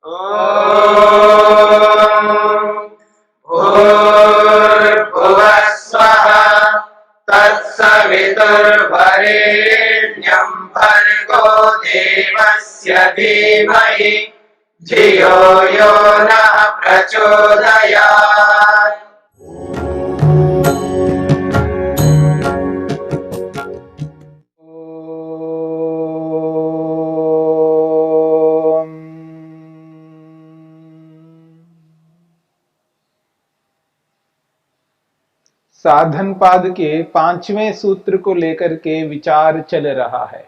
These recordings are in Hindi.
भूर्भुवः स्वः तत्सवितुर्वरेण्यं भर्गो देवस्य धीमहि धियो यो नः प्रचोदयात्। साधन पाद के 5वें सूत्र को लेकर के विचार चल रहा है।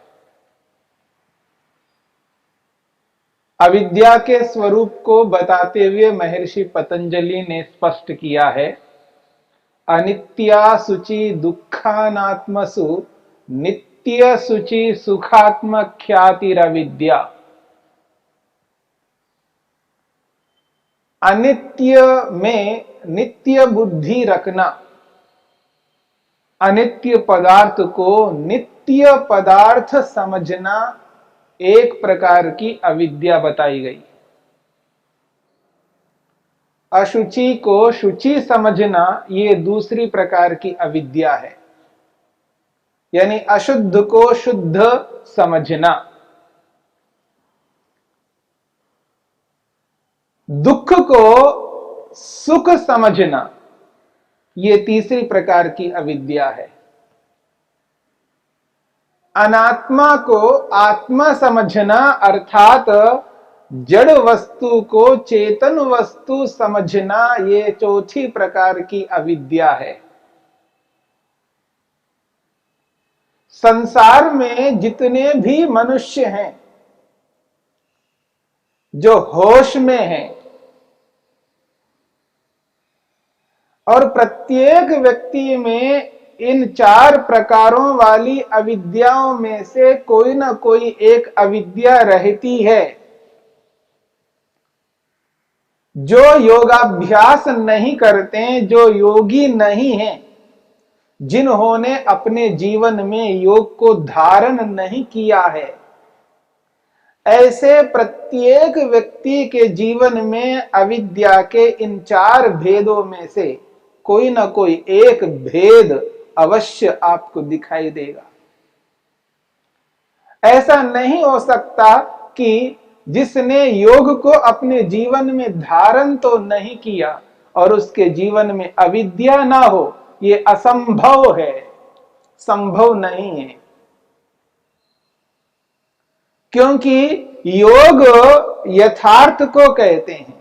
अविद्या के स्वरूप को बताते हुए महर्षि पतंजलि ने स्पष्ट किया है, अनित्या शुचि दुखानात्मसु नित्य शुचि सुखात्म ख्यातिरविद्या। अनित्य में नित्य बुद्धि रखना, अनित्य पदार्थ को नित्य पदार्थ समझना एक प्रकार की अविद्या बताई गई। अशुचि को शुचि समझना ये दूसरी प्रकार की अविद्या है, यानी अशुद्ध को शुद्ध समझना। दुख को सुख समझना ये तीसरी प्रकार की अविद्या है। अनात्मा को आत्मा समझना अर्थात जड़ वस्तु को चेतन वस्तु समझना ये चौथी प्रकार की अविद्या है। संसार में जितने भी मनुष्य हैं जो होश में हैं, और प्रत्येक व्यक्ति में इन 4 प्रकारों वाली अविद्याओं में से कोई ना कोई एक अविद्या रहती है। जो योगाभ्यास नहीं करते, जो योगी नहीं हैं, जिन्होंने अपने जीवन में योग को धारण नहीं किया है, ऐसे प्रत्येक व्यक्ति के जीवन में अविद्या के इन 4 भेदों में से कोई ना कोई एक भेद अवश्य आपको दिखाई देगा। ऐसा नहीं हो सकता कि जिसने योग को अपने जीवन में धारण तो नहीं किया और उसके जीवन में अविद्या ना हो, ये असंभव है, संभव नहीं है। क्योंकि योग यथार्थ को कहते हैं।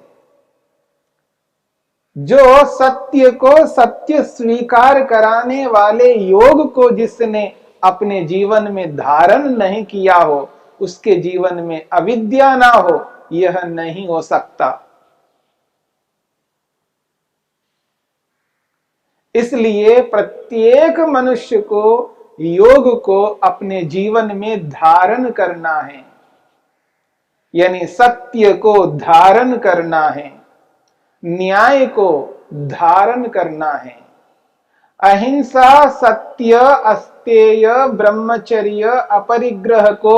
जो सत्य को सत्य स्वीकार कराने वाले योग को जिसने अपने जीवन में धारण नहीं किया हो, उसके जीवन में अविद्या ना हो, यह नहीं हो सकता। इसलिए प्रत्येक मनुष्य को योग को अपने जीवन में धारण करना है, यानी सत्य को धारण करना है, न्याय को धारण करना है। अहिंसा, सत्य, अस्तेय, ब्रह्मचर्य, अपरिग्रह को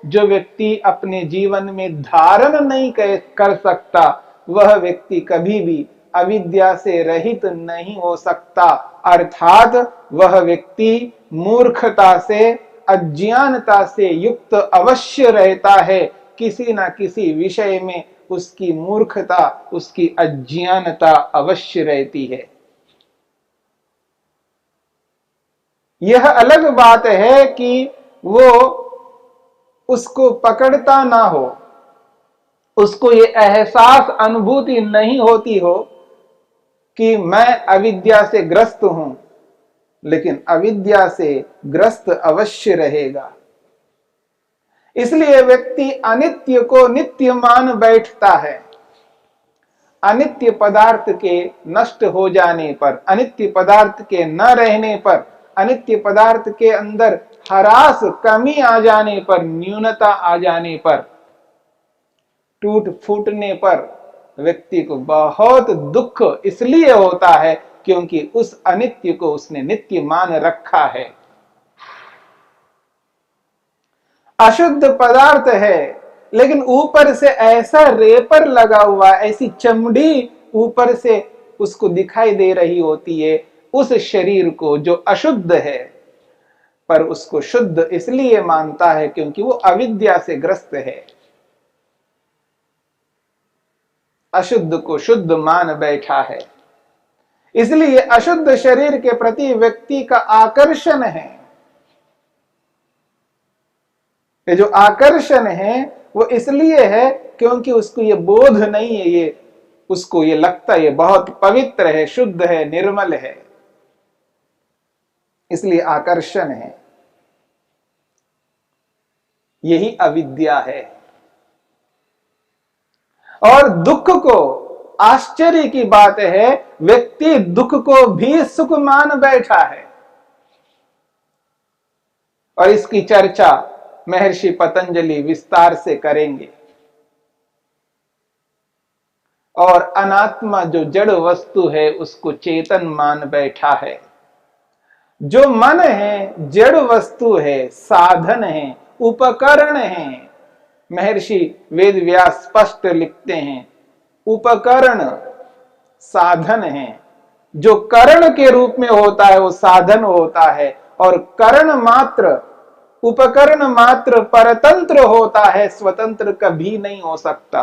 जो व्यक्ति अपने जीवन में धारण नहीं कर सकता, वह व्यक्ति कभी भी अविद्या से रहित नहीं हो सकता। अर्थात वह व्यक्ति मूर्खता से, अज्ञानता से युक्त अवश्य रहता है। किसी ना किसी विषय में उसकी मूर्खता, उसकी अज्ञानता अवश्य रहती है। यह अलग बात है कि वो उसको पकड़ता ना हो, उसको ये एहसास, अनुभूति नहीं होती हो कि मैं अविद्या से ग्रस्त हूं, लेकिन अविद्या से ग्रस्त अवश्य रहेगा। इसलिए व्यक्ति अनित्य को नित्य मान बैठता है। अनित्य पदार्थ के नष्ट हो जाने पर, अनित्य पदार्थ के न रहने पर, अनित्य पदार्थ के अंदर ह्रास, कमी आ जाने पर, न्यूनता आ जाने पर, टूट फूटने पर व्यक्ति को बहुत दुख इसलिए होता है क्योंकि उस अनित्य को उसने नित्य मान रखा है। अशुद्ध पदार्थ है, लेकिन ऊपर से ऐसा रेपर लगा हुआ, ऐसी चमड़ी ऊपर से उसको दिखाई दे रही होती है उस शरीर को जो अशुद्ध है, पर उसको शुद्ध इसलिए मानता है क्योंकि वो अविद्या से ग्रस्त है। अशुद्ध को शुद्ध मान बैठा है, इसलिए अशुद्ध शरीर के प्रति व्यक्ति का आकर्षण है। ये जो आकर्षण है वो इसलिए है क्योंकि उसको ये बोध नहीं है, ये उसको ये लगता है ये बहुत पवित्र है, शुद्ध है, निर्मल है, इसलिए आकर्षण है। यही अविद्या है। और दुख को, आश्चर्य की बात है, व्यक्ति दुख को भी सुख मान बैठा है। और इसकी चर्चा महर्षि पतंजलि विस्तार से करेंगे। और अनात्मा जो जड़ वस्तु है उसको चेतन मान बैठा है। जो मन है जड़ वस्तु है, साधन है, उपकरण है। महर्षि वेदव्यास स्पष्ट लिखते हैं, उपकरण साधन है। जो करण के रूप में होता है वो साधन होता है, और करण मात्र, उपकरण मात्र परतंत्र होता है, स्वतंत्र कभी नहीं हो सकता।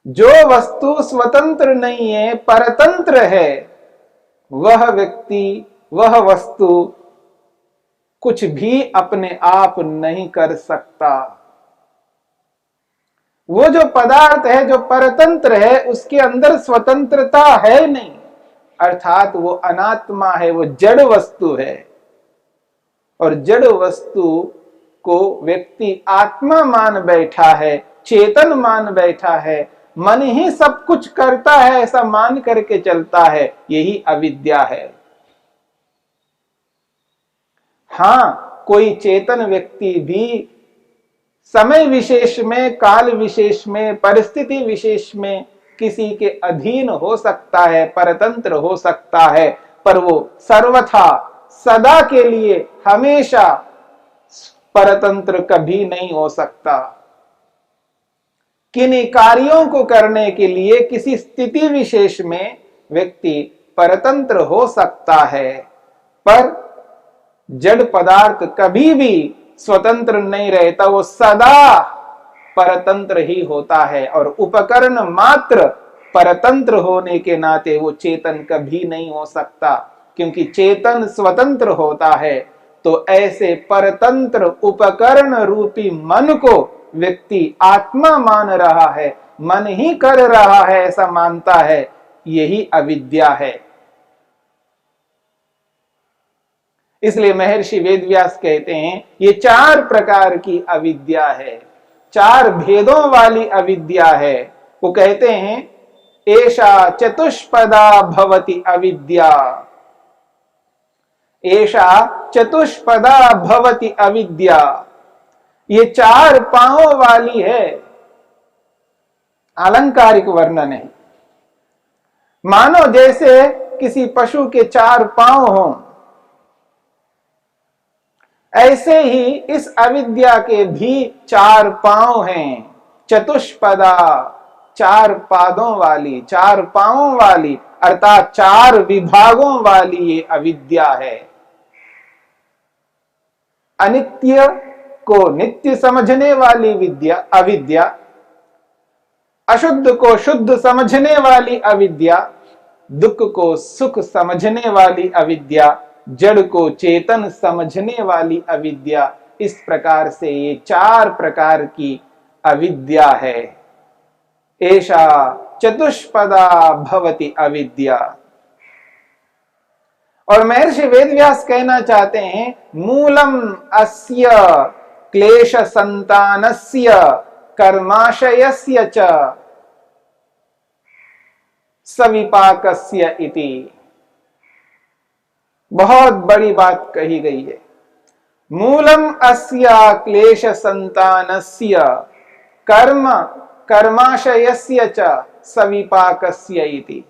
जो वस्तु स्वतंत्र नहीं है, परतंत्र है, वह व्यक्ति, वह वस्तु कुछ भी अपने आप नहीं कर सकता। वो जो पदार्थ है जो परतंत्र है उसके अंदर स्वतंत्रता है नहीं, अर्थात वो अनात्मा है, वो जड़ वस्तु है। और जड़ वस्तु को व्यक्ति आत्मा मान बैठा है, चेतन मान बैठा है, मन ही सब कुछ करता है ऐसा मान करके चलता है, यही अविद्या है। हां, कोई चेतन व्यक्ति भी समय विशेष में, काल विशेष में, परिस्थिति विशेष में किसी के अधीन हो सकता है, परतंत्र हो सकता है, पर वो सर्वथा सदा के लिए हमेशा परतंत्र कभी नहीं हो सकता। किन्हीं कार्यों को करने के लिए किसी स्थिति विशेष में व्यक्ति परतंत्र हो सकता है, पर जड़ पदार्थ कभी भी स्वतंत्र नहीं रहता, वो सदा परतंत्र ही होता है। और उपकरण मात्र परतंत्र होने के नाते वो चेतन कभी नहीं हो सकता, क्योंकि चेतन स्वतंत्र होता है। तो ऐसे परतंत्र उपकरण रूपी मन को व्यक्ति आत्मा मान रहा है, मन ही कर रहा है ऐसा मानता है, यही अविद्या है। इसलिए महर्षि वेदव्यास कहते हैं ये 4 प्रकार की अविद्या है, 4 भेदों वाली अविद्या है। वो कहते हैं एषा चतुष्पदा भवति अविद्या, एषा चतुष्पदा भवति अविद्या। ये 4 पांवों वाली है। अलंकारिक वर्णन है, मानो जैसे किसी पशु के 4 पांव हों, ऐसे ही इस अविद्या के भी 4 पांव हैं। चतुष्पदा, 4 पादों वाली, 4 पांवों वाली, अर्थात 4 विभागों वाली ये अविद्या है। अनित्य को नित्य समझने वाली विद्या अविद्या, अशुद्ध को शुद्ध समझने वाली अविद्या, दुख को सुख समझने वाली अविद्या, जड़ को चेतन समझने वाली अविद्या। इस प्रकार से ये 4 प्रकार की अविद्या है। एषा चतुष्पदा भवति अविद्या। और महर्षि वेदव्यास कहना चाहते हैं मूलम अस्य क्लेश संतानस्य कर्माशयस्य च सविपाकस्य इति। बहुत बड़ी बात कही गई है। मूलम अस्या क्लेश संतानस्य कर्म कर्माशयस्य च सविपाकस्य इति।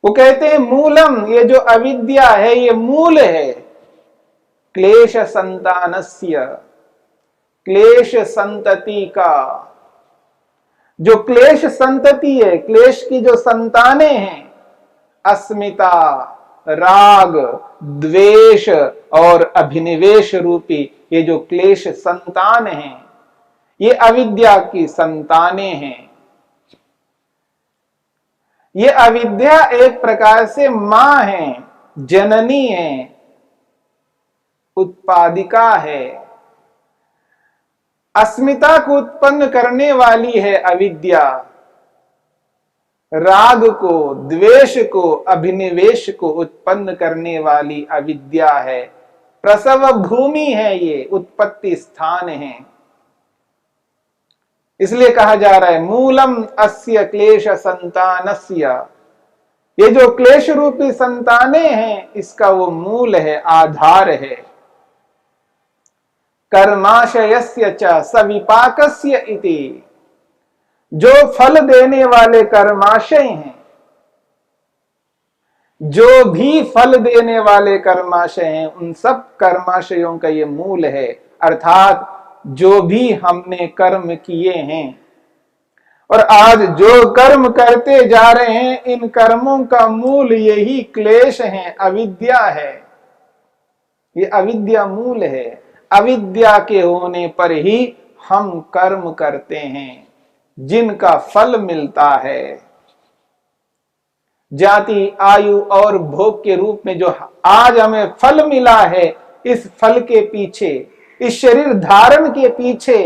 वो कहते हैं मूलम, ये जो अविद्या है ये मूल है। क्लेश संतानस्य, क्लेश संतति का, जो क्लेश संतति है, क्लेश की जो संतानें हैं, अस्मिता, राग, द्वेष और अभिनिवेश रूपी ये जो क्लेश संतान हैं, ये अविद्या की संतानें हैं। ये अविद्या एक प्रकार से मां है, जननी है, उत्पादिका है, अस्मिता को उत्पन्न करने वाली है अविद्या, राग को, द्वेष को, अभिनिवेश को उत्पन्न करने वाली अविद्या है, प्रसव भूमि है, ये उत्पत्ति स्थान है। इसलिए कहा जा रहा है मूलम अस्य क्लेश संतानस्य, ये जो क्लेश रूपी संतानें हैं इसका वो मूल है, आधार है। कर्माशयस्य च सविपाकस्य इति, जो फल देने वाले कर्माशय हैं, जो भी फल देने वाले कर्माशय हैं, उन सब कर्माशयों का ये मूल है। अर्थात जो भी हमने कर्म किए हैं और आज जो कर्म करते जा रहे हैं, इन कर्मों का मूल यही क्लेश है, अविद्या है। ये अविद्या मूल है। अविद्या के होने पर ही हम कर्म करते हैं जिनका फल मिलता है। जाति, आयु और भोग के रूप में जो आज हमें फल मिला है, इस फल के पीछे, इस शरीर धारण के पीछे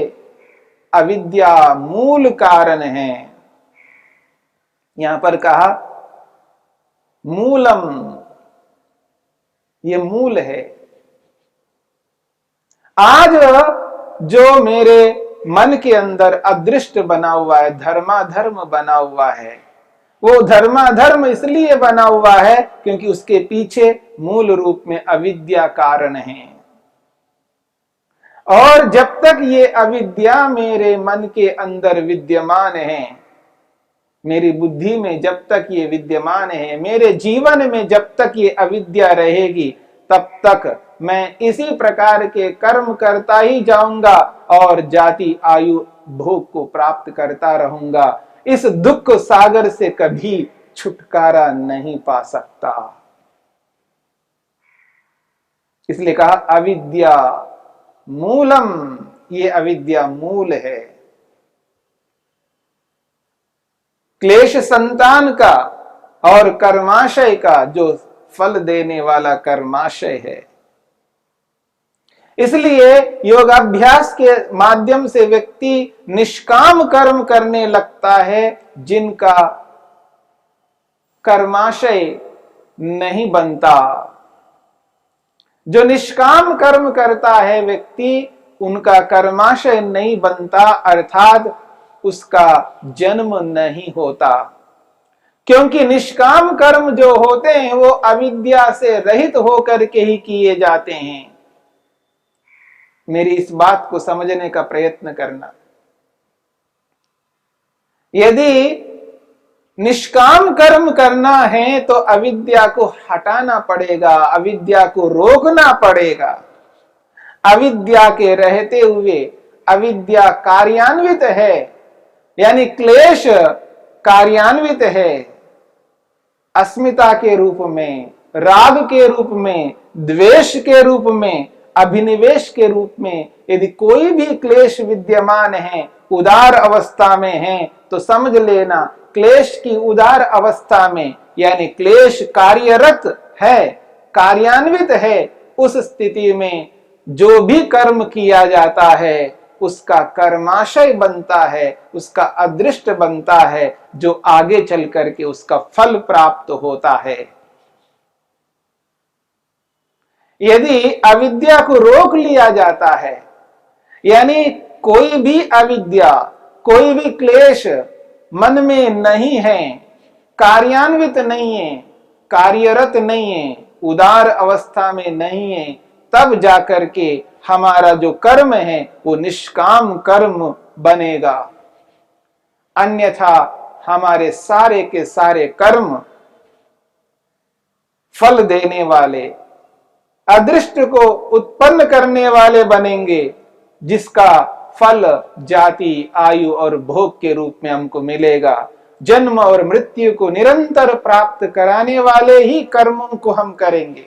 अविद्या मूल कारण है। यहां पर कहा मूलम, ये मूल है। आज जो मेरे मन के अंदर अदृष्ट बना हुआ है, धर्माधर्म बना हुआ है, वो धर्माधर्म इसलिए बना हुआ है क्योंकि उसके पीछे मूल रूप में अविद्या कारण है। और जब तक ये अविद्या मेरे मन के अंदर विद्यमान है, मेरी बुद्धि में जब तक ये विद्यमान है, मेरे जीवन में जब तक ये अविद्या रहेगी, तब तक मैं इसी प्रकार के कर्म करता ही जाऊंगा और जाति, आयु, भोग को प्राप्त करता रहूंगा। इस दुख सागर से कभी छुटकारा नहीं पा सकता। इसलिए कहा अविद्या मूलम, ये अविद्या मूल है। क्लेश संतान का और कर्माशय का, जो फल देने वाला कर्माशय है। इसलिए योगाभ्यास के माध्यम से व्यक्ति निष्काम कर्म करने लगता है जिनका कर्माशय नहीं बनता। जो निष्काम कर्म करता है व्यक्ति, उनका कर्माशय नहीं बनता, अर्थात उसका जन्म नहीं होता। क्योंकि निष्काम कर्म जो होते हैं वो अविद्या से रहित होकर के ही किए जाते हैं। मेरी इस बात को समझने का प्रयत्न करना। यदि निष्काम कर्म करना है तो अविद्या को हटाना पड़ेगा, अविद्या को रोकना पड़ेगा। अविद्या के रहते हुए अविद्या कार्यान्वित है, यानी क्लेश कार्यान्वित है। अस्मिता के रूप में, राग के रूप में, द्वेष के रूप में, अभिनिवेश के रूप में यदि कोई भी क्लेश विद्यमान है, उदार अवस्था में है, तो समझ लेना क्लेश की उदार अवस्था में, यानी क्लेश कार्यरत है, कार्यान्वित है, उस स्थिति में जो भी कर्म किया जाता है उसका कर्माशय बनता है, उसका अदृष्ट बनता है, जो आगे चल करके उसका फल प्राप्त होता है। यदि अविद्या को रोक लिया जाता है, यानी कोई भी अविद्या, कोई भी क्लेश मन में नहीं है, कार्यान्वित नहीं है, कार्यरत नहीं है, उदार अवस्था में नहीं है, तब जाकर के हमारा जो कर्म है वो निष्काम कर्म बनेगा। अन्यथा हमारे सारे के सारे कर्म फल देने वाले, अदृष्ट को उत्पन्न करने वाले बनेंगे, जिसका फल जाति, आयु और भोग के रूप में हमको मिलेगा। जन्म और मृत्यु को निरंतर प्राप्त कराने वाले ही कर्मों को हम करेंगे।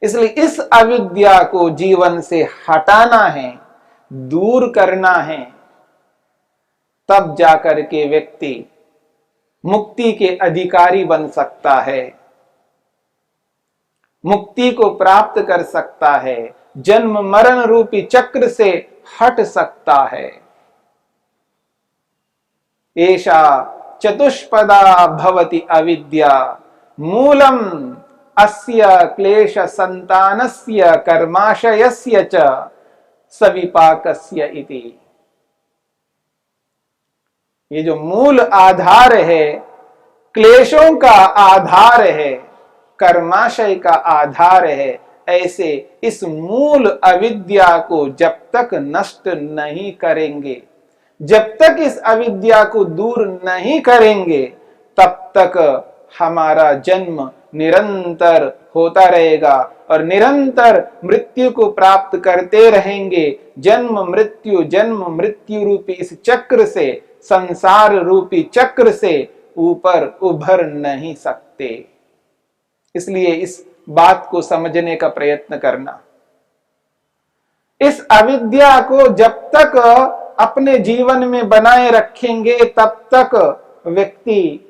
इसलिए इस अविद्या को जीवन से हटाना है, दूर करना है, तब जाकर के व्यक्ति मुक्ति के अधिकारी बन सकता है, मुक्ति को प्राप्त कर सकता है, जन्म मरण रूपी चक्र से हट सकता है। एषा चतुष्पदा भवति अविद्या, मूलम अस्य क्लेश संतानस्य कर्माशयस्य च सविपाकस्य इति। ये जो मूल आधार है, क्लेशों का आधार है, कर्माशय का आधार है, ऐसे इस मूल अविद्या को जब तक नष्ट नहीं करेंगे, जब तक इस अविद्या को दूर नहीं करेंगे, तब तक हमारा जन्म निरंतर होता रहेगा और निरंतर मृत्यु को प्राप्त करते रहेंगे। जन्म मृत्यु रूपी इस चक्र से, संसार रूपी चक्र से ऊपर उभर नहीं सकते। इसलिए इस बात को समझने का प्रयत्न करना। इस अविद्या को जब तक अपने जीवन में बनाए रखेंगे, तब तक व्यक्ति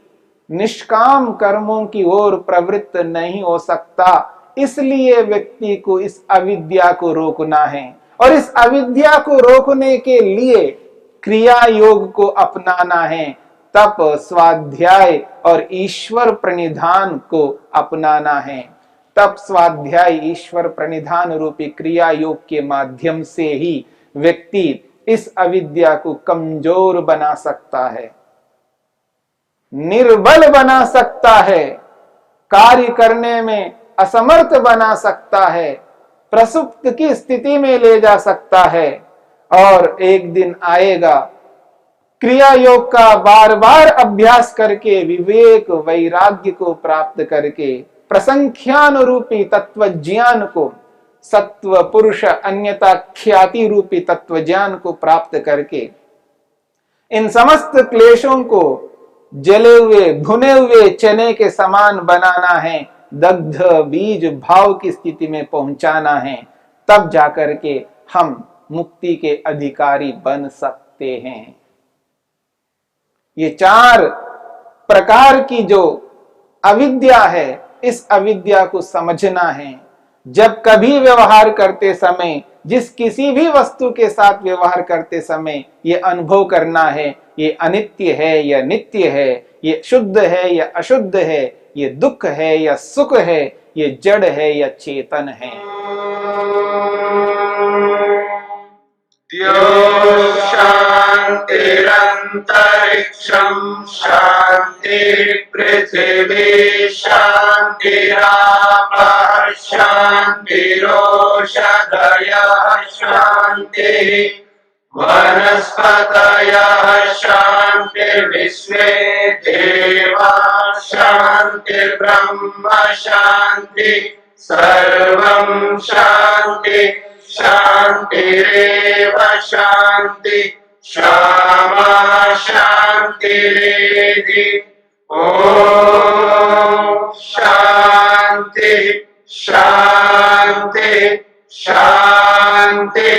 निष्काम कर्मों की ओर प्रवृत्त नहीं हो सकता। इसलिए व्यक्ति को इस अविद्या को रोकना है, और इस अविद्या को रोकने के लिए क्रिया योग को अपनाना है। तप, स्वाध्याय और ईश्वर प्रणिधान को अपनाना है। तप, स्वाध्याय, ईश्वर प्रणिधान रूपी क्रिया योग के माध्यम से ही व्यक्ति इस अविद्या को कमजोर बना सकता है, निर्बल बना सकता है, कार्य करने में असमर्थ बना सकता है, प्रसुप्त की स्थिति में ले जा सकता है। और एक दिन आएगा, क्रिया योग का बार बार अभ्यास करके, विवेक वैराग्य को प्राप्त करके, प्रसंख्यान रूपी तत्व ज्ञान को, सत्व पुरुष अन्यता ख्याति रूपी तत्व ज्ञान को प्राप्त करके, इन समस्त क्लेशों को जले हुए भुने हुए चने के समान बनाना है, दग्ध बीज भाव की स्थिति में पहुंचाना है। तब जाकर के हम मुक्ति के अधिकारी बन सकते हैं। ये 4 प्रकार की जो अविद्या है, इस अविद्या को समझना है। जब कभी व्यवहार करते समय, जिस किसी भी वस्तु के साथ व्यवहार करते समय, ये अनुभव करना है, ये अनित्य है या नित्य है, ये शुद्ध है या अशुद्ध है, ये दुख है या सुख है, ये जड़ है या चेतन है। शांतिरंतरिक्षं शांति पृथिवी शांतिरापः शांतिरोषधयः शांति वनस्पतयः शांतिर्विश्वे देवाः शांतिर्ब्रह्म शांति सर्वं शांति शांतिरेव शांति क्षमा शांतिरेधि। ओम शांति शांति शांति।